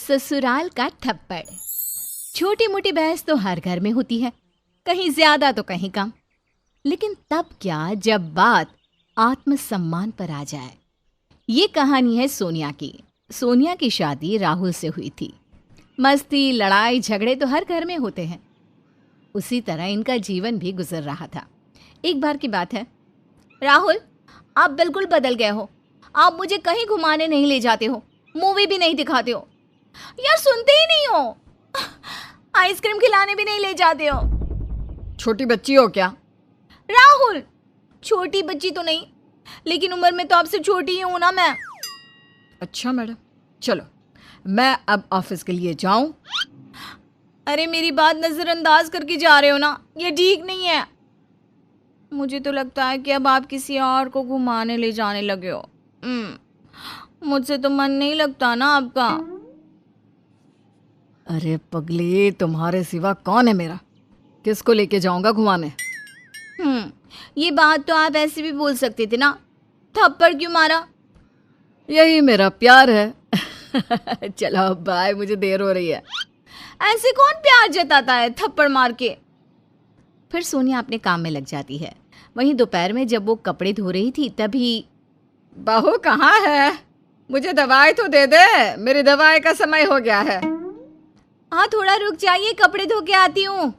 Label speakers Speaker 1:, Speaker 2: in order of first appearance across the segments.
Speaker 1: ससुराल का थप्पड़। छोटी मोटी बहस तो हर घर में होती है, कहीं ज्यादा तो कहीं कम। लेकिन तब क्या जब बात आत्मसम्मान पर आ जाए। ये कहानी है सोनिया की। सोनिया की शादी राहुल से हुई थी। मस्ती, लड़ाई, झगड़े तो हर घर में होते हैं। उसी तरह इनका जीवन भी गुजर रहा था। एक बार की बात है। राहुल, आप बिल्कुल बदल गए हो। आप मुझे कहीं घुमाने नहीं ले जाते हो, मूवी भी नहीं दिखाते हो। यार सुनते ही नहीं हो। आइसक्रीम खिलाने भी नहीं ले जाते हो।
Speaker 2: छोटी बच्ची हो क्या?
Speaker 1: राहुल, छोटी बच्ची तो नहीं, लेकिन उम्र में तो आपसे छोटी ही हूं ना मैं।
Speaker 2: अच्छा मैडम, चलो मैं अब ऑफिस के लिए जाऊं?
Speaker 1: अरे मेरी बात नजरअंदाज करके जा रहे हो ना, ये ठीक नहीं है। मुझे तो लगता है कि अब आप किसी और को घुमाने ले जाने लगे हो। मुझसे तो मन नहीं लगता ना आपका।
Speaker 2: अरे पगली, तुम्हारे सिवा कौन है मेरा? किसको लेके जाऊंगा घुमाने?
Speaker 1: ये बात तो आप ऐसे भी बोल सकते थे ना। थप्पड़ क्यों मारा?
Speaker 2: यही मेरा प्यार है। चलो बाय, मुझे देर हो रही है।
Speaker 1: ऐसे कौन प्यार जताता है थप्पड़ मार के? फिर सोनिया अपने काम में लग जाती है। वहीं दोपहर में जब वो कपड़े धो रही थी तभी
Speaker 2: बहू कहाँ है? मुझे दवाई तो दे दे, मेरी दवाई का समय हो गया है।
Speaker 1: हाँ थोड़ा रुक जाइए, कपड़े धो के आती हूँ।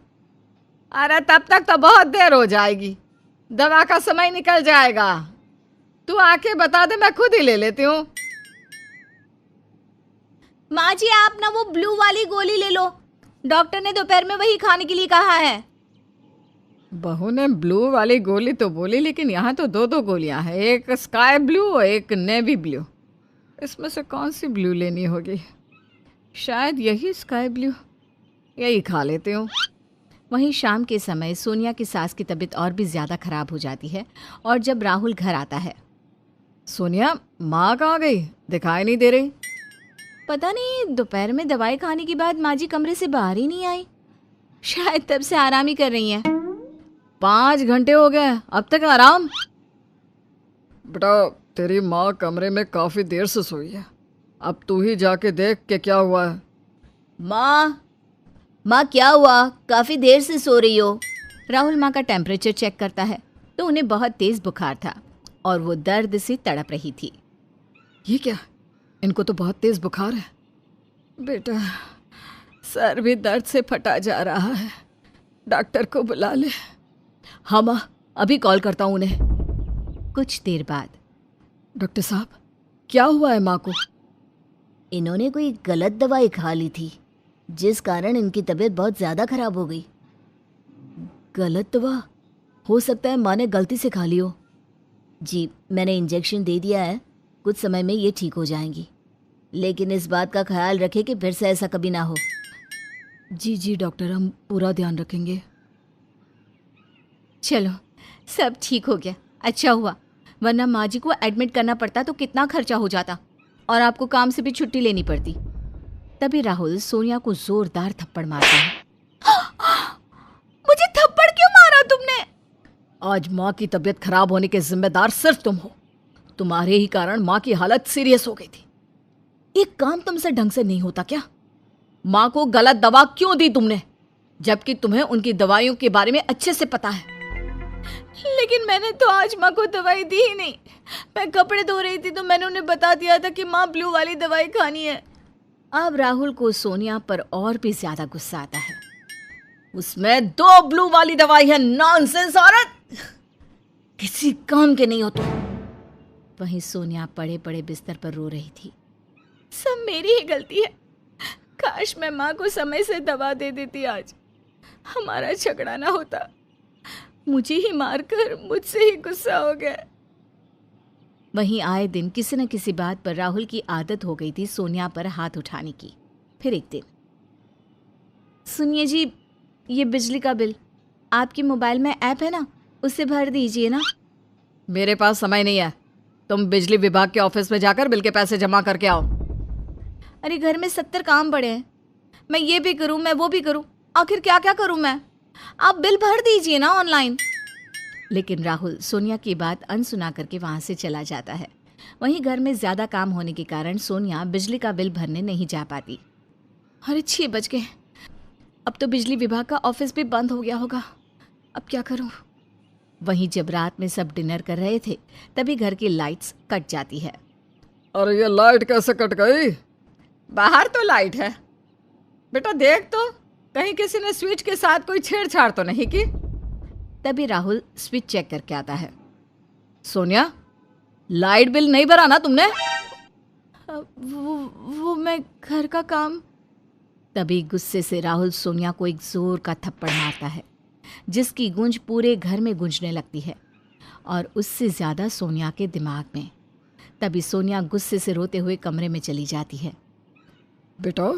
Speaker 2: अरे तब तक तो बहुत देर हो जाएगी, दवा का समय निकल जाएगा। तू आके बता दे, मैं खुद ही ले लेती हूँ।
Speaker 1: माँ जी, आप ना वो ब्लू वाली गोली ले लो। डॉक्टर ने दोपहर में वही खाने के लिए कहा है।
Speaker 2: बहू ने ब्लू वाली गोली तो बोली, लेकिन यहाँ तो दो दो गोलियां हैं, एक स्काई ब्लू और एक नेवी ब्लू। इसमें से कौन सी ब्लू लेनी होगी? शायद यही स्काई ब्लू, यही खा लेती हूँ।
Speaker 1: वहीं शाम के समय सोनिया की सास की तबीयत और भी ज़्यादा खराब हो जाती है और जब राहुल घर आता है।
Speaker 2: सोनिया, माँ कहाँ गई? दिखाई नहीं दे रही।
Speaker 1: पता नहीं, दोपहर में दवाई खाने के बाद माँ जी कमरे से बाहर ही नहीं आई। शायद तब से आराम ही कर रही हैं।
Speaker 2: 5 घंटे हो गए, अब तक आराम? बेटा, तेरी माँ कमरे में काफी देर से सोई है। अब तू ही जाके देख के क्या हुआ है।
Speaker 1: माँ क्या हुआ? काफ़ी देर से सो रही हो। राहुल माँ का टेम्परेचर चेक करता है तो उन्हें बहुत तेज़ बुखार था और वो दर्द से तड़प रही थी।
Speaker 2: ये क्या? इनको तो बहुत तेज बुखार है। बेटा, सर भी दर्द से फटा जा रहा है, डॉक्टर को बुला ले। हाँ माँ, अभी कॉल करता हूँ उन्हें।
Speaker 1: कुछ देर बाद,
Speaker 2: डॉक्टर साहब, क्या हुआ है माँ को?
Speaker 1: इन्होंने कोई गलत दवाई खा ली थी, जिस कारण इनकी तबीयत बहुत ज़्यादा खराब हो गई।
Speaker 2: गलत दवा? हो सकता है माँ ने गलती से खा ली हो।
Speaker 1: जी, मैंने इंजेक्शन दे दिया है, कुछ समय में ये ठीक हो जाएंगी, लेकिन इस बात का ख्याल रखें कि फिर से ऐसा कभी ना हो।
Speaker 2: जी जी डॉक्टर, हम पूरा ध्यान रखेंगे।
Speaker 1: चलो, सब ठीक हो गया, अच्छा हुआ, वरना माँ जी को एडमिट करना पड़ता तो कितना खर्चा हो जाता और आपको काम से भी छुट्टी लेनी पड़ती। तभी राहुल सोनिया को जोरदार थप्पड़ मारता है। मुझे थप्पड़ क्यों मारा तुमने?
Speaker 2: आज माँ की तबीयत खराब होने के जिम्मेदार सिर्फ तुम हो। तुम्हारे ही कारण माँ की हालत सीरियस हो गई थी। एक काम तुमसे ढंग से नहीं होता क्या? माँ को गलत दवा क्यों दी तुमने, जबकि तुम्हें उनकी दवाइयों के बारे में अच्छे से पता है?
Speaker 1: लेकिन मैंने तो आज माँ को दवाई दी ही नहीं। मैं कपड़े धो रही थी तो मैंने उन्हें बता दिया था कि माँ ब्लू वाली दवाई खानी है। अब राहुल को सोनिया पर और भी ज्यादा गुस्सा आता है।
Speaker 2: उसमें 2 ब्लू वाली दवाई है। नॉनसेंस औरत, किसी काम के नहीं हो तुम।
Speaker 1: वहीं सोनिया पड़े पड़े बिस्तर पर रो रही थी। सब मेरी ही गलती है। काश मैं माँ को समय से दवा दे देती, आज हमारा झगड़ा ना होता। मुझे ही मारकर मुझसे ही गुस्सा हो गया। वहीं आए दिन किसी न किसी बात पर राहुल की आदत हो गई थी सोनिया पर हाथ उठाने की। फिर एक दिन, सुनिए जी, ये बिजली का बिल आपके मोबाइल में ऐप है ना, उससे भर दीजिए ना।
Speaker 2: मेरे पास समय नहीं है, तुम बिजली विभाग के ऑफिस में जाकर बिल के पैसे जमा करके आओ।
Speaker 1: अरे घर में 70 काम पड़े हैं, मैं ये भी करूं, मैं वो भी करूं, आखिर क्या क्या करूं मैं? आप बिल भर दीजिए ना ऑनलाइन। लेकिन राहुल सोनिया की बात अनसुना करके वहां से चला जाता है। वहीं घर में ज्यादा काम होने के कारण सोनिया बिजली का बिल भरने नहीं जा पाती।
Speaker 2: अरे 6 बज गए। अब तो बिजली विभाग का ऑफिस भी बंद हो गया होगा। अब क्या करूं?
Speaker 1: वहीं जब रात में सब डिनर कर रहे थे तभी घर की लाइट्स कट जाती है।
Speaker 2: अरे ये लाइट कैसे कट गई? बाहर तो लाइट है। बेटा देख तो, कहीं किसी ने स्विच के साथ कोई छेड़छाड़ तो नहीं की?
Speaker 1: तभी राहुल स्विच चेक करके आता है।
Speaker 2: सोनिया, लाइट बिल नहीं भरा ना तुमने?
Speaker 1: वो मैं घर का काम। तभी गुस्से से राहुल सोनिया को एक जोर का थप्पड़ मारता है जिसकी गूंज पूरे घर में गूंजने लगती है और उससे ज्यादा सोनिया के दिमाग में। तभी सोनिया गुस्से से रोते हुए कमरे में चली जाती है।
Speaker 2: बेटा,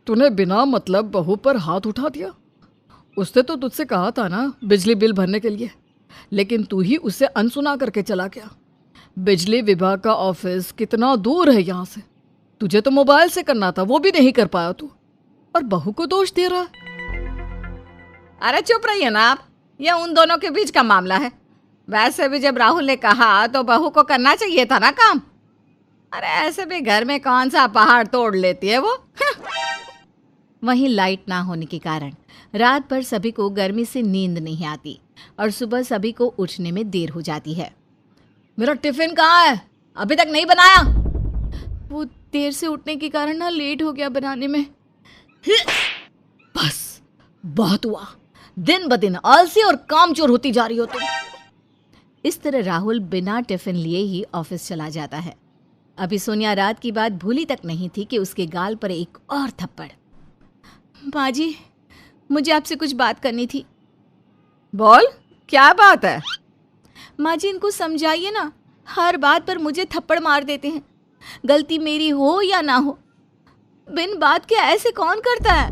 Speaker 2: तूने बिना मतलब बहू पर हाथ उठा दिया। उसने तो तुझसे कहा था ना बिजली बिल भरने के लिए, लेकिन तू ही उसे अनसुना करके चला गया। बिजली विभाग का ऑफिस कितना दूर है यहाँ से। तुझे तो मोबाइल से करना था, वो भी नहीं कर पाया तू, और बहू को दोष दे रहा है। अरे चुप रहिए ना आप, ये उन दोनों के बीच का मामला है। वैसे भी जब राहुल ने कहा तो बहू को करना चाहिए था ना काम। अरे ऐसे भी घर में कौन सा पहाड़ तोड़ लेती है वो।
Speaker 1: वहीं लाइट ना होने के कारण रात भर सभी को गर्मी से नींद नहीं आती और सुबह सभी को उठने में देर हो जाती है।
Speaker 2: मेरा टिफिन कहाँ है? अभी तक नहीं बनाया।
Speaker 1: वो देर से उठने के कारण ना लेट हो गया बनाने में।
Speaker 2: बस बहुत हुआ, दिन ब दिन आलसी और कामचोर होती जा रही हो तुम।
Speaker 1: इस तरह राहुल बिना टिफिन लिए ही ऑफिस चला जाता है। अभी सोनिया रात की बात भूली तक नहीं थी कि उसके गाल पर एक और थप्पड़। माँ जी, मुझे आपसे कुछ बात करनी थी।
Speaker 2: बोल, क्या बात है?
Speaker 1: माँ जी, इनको समझाइए ना, हर बात पर मुझे थप्पड़ मार देते हैं। गलती मेरी हो या ना हो, बिन बात के ऐसे कौन करता है?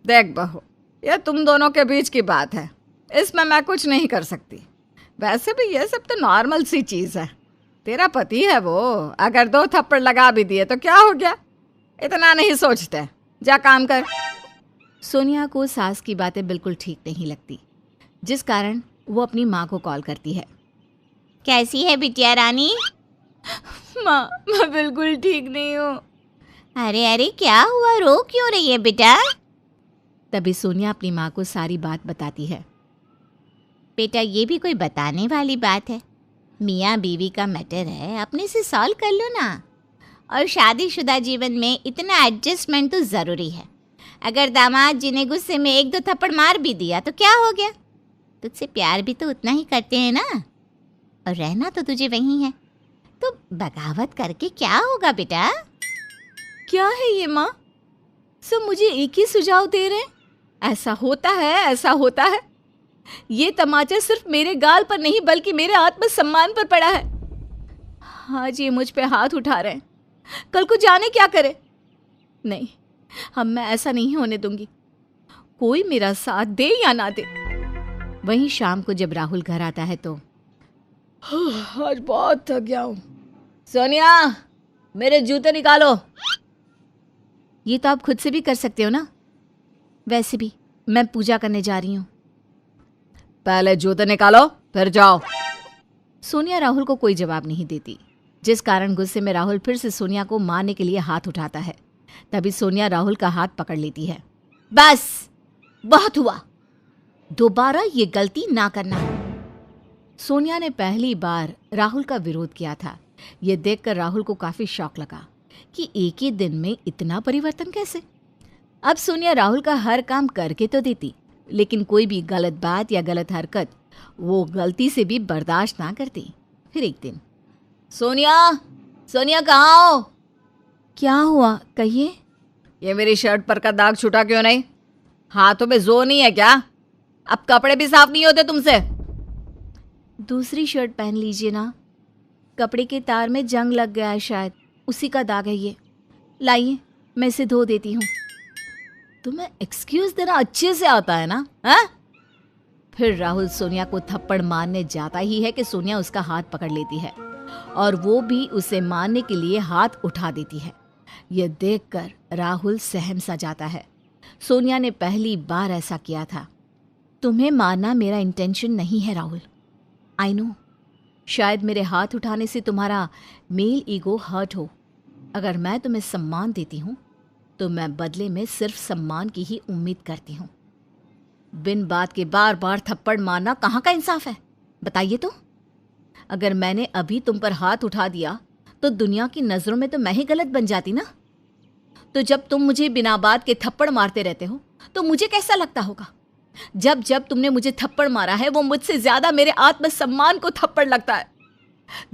Speaker 2: देख बहू, यह तुम दोनों के बीच की बात है, इसमें मैं कुछ नहीं कर सकती। वैसे भी यह सब तो नॉर्मल सी चीज़ है। तेरा पति है वो, अगर 2 थप्पड़ लगा भी दिए तो क्या हो गया? इतना नहीं सोचते, जा काम कर।
Speaker 1: सोनिया को सास की बातें बिल्कुल ठीक नहीं लगती, जिस कारण वो अपनी माँ को कॉल करती है।
Speaker 3: कैसी है बिटिया रानी?
Speaker 1: माँ, मैं बिल्कुल ठीक नहीं हूँ।
Speaker 3: अरे अरे, क्या हुआ? रो क्यों रही है बेटा?
Speaker 1: तभी सोनिया अपनी माँ को सारी बात बताती है।
Speaker 3: बेटा, ये भी कोई बताने वाली बात है? मियाँ बीवी का मैटर है, अपने से सॉल्व कर लो ना। और शादीशुदा जीवन में इतना एडजस्टमेंट तो ज़रूरी है। अगर दामाद जी ने गुस्से में 1-2 थप्पड़ मार भी दिया तो क्या हो गया? तुझसे प्यार भी तो उतना ही करते हैं ना, और रहना तो तुझे वहीं है, तो बगावत करके क्या होगा बेटा?
Speaker 1: क्या है ये माँ? सब मुझे एक ही सुझाव दे रहे हैं। ऐसा होता है, ऐसा होता है। ये तमाचा सिर्फ मेरे गाल पर नहीं बल्कि मेरे आत्मसम्मान पर पड़ा है। आज ये मुझ पे हाथ उठा रहे हैं, कल को जाने क्या करे। नहीं, अब मैं ऐसा नहीं होने दूंगी, कोई मेरा साथ दे या ना दे। वहीं शाम को जब राहुल घर आता है तो
Speaker 2: आज बहुत थक गया हूँ। सोनिया, मेरे जूते निकालो।
Speaker 1: ये तो आप खुद से भी कर सकते हो ना। वैसे भी मैं पूजा करने जा रही हूँ।
Speaker 2: पहले जूते निकालो फिर जाओ।
Speaker 1: सोनिया राहुल को कोई जवाब नहीं देती, जिस कारण गुस्से में राहुल फिर से सोनिया को मारने के लिए हाथ उठाता है। तभी सोनिया राहुल का हाथ पकड़ लेती है। बस, बहुत हुआ, दोबारा ये गलती ना करना। सोनिया ने पहली बार राहुल का विरोध किया था। ये देखकर राहुल को काफी शौक लगा कि एक ही दिन में इतना परिवर्तन कैसे। अब सोनिया राहुल का हर काम करके तो देती, लेकिन कोई भी गलत बात या गलत हरकत वो गलती से भी बर्दाश्त ना करती। फिर एक दिन,
Speaker 2: सोनिया, सोनिया कहाँ हो?
Speaker 1: क्या हुआ, कहिए।
Speaker 2: ये मेरी शर्ट पर का दाग छूटा क्यों नहीं? हाथों में जोर नहीं है क्या? अब कपड़े भी साफ नहीं होते तुमसे।
Speaker 1: दूसरी शर्ट पहन लीजिए ना, कपड़े के तार में जंग लग गया है, शायद उसी का दाग है ये। लाइए, मैं इसे धो देती हूँ।
Speaker 2: तुम्हें एक्सक्यूज देना अच्छे से आता है ना? हाँ?
Speaker 1: फिर राहुल सोनिया को थप्पड़ मारने जाता ही है कि सोनिया उसका हाथ पकड़ लेती है और वो भी उसे मारने के लिए हाथ उठा देती है। यह देखकर राहुल सहम सा जाता है। सोनिया ने पहली बार ऐसा किया था। तुम्हें मारना मेरा इंटेंशन नहीं है राहुल, आई नो। शायद मेरे हाथ उठाने से तुम्हारा मेल ईगो हर्ट हो। अगर मैं तुम्हें सम्मान देती हूँ
Speaker 2: तो मैं बदले में सिर्फ सम्मान की ही उम्मीद करती हूँ। बिन बात के बार बार थप्पड़ मारना कहाँ का इंसाफ है, बताइए तो। अगर मैंने अभी तुम पर हाथ उठा दिया तो दुनिया की नज़रों में तो मैं ही गलत बन जाती ना। तो जब तुम मुझे बिना बात के थप्पड़ मारते रहते हो तो मुझे कैसा लगता होगा? जब जब तुमने मुझे थप्पड़ मारा है वो मुझसे ज्यादा मेरे आत्मसम्मान को थप्पड़ लगता है,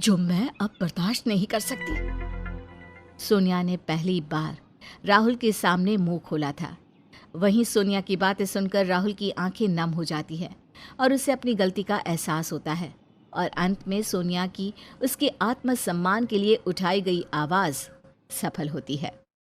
Speaker 2: जो मैं अब बर्दाश्त नहीं कर सकती।
Speaker 1: सोनिया ने पहली बार राहुल के सामने मुंह खोला था। वहीं सोनिया की बातें सुनकर राहुल की आंखें नम हो जाती है और उसे अपनी गलती का एहसास होता है और अंत में सोनिया की उसके आत्मसम्मान के लिए उठाई गई आवाज़ सफल होती है।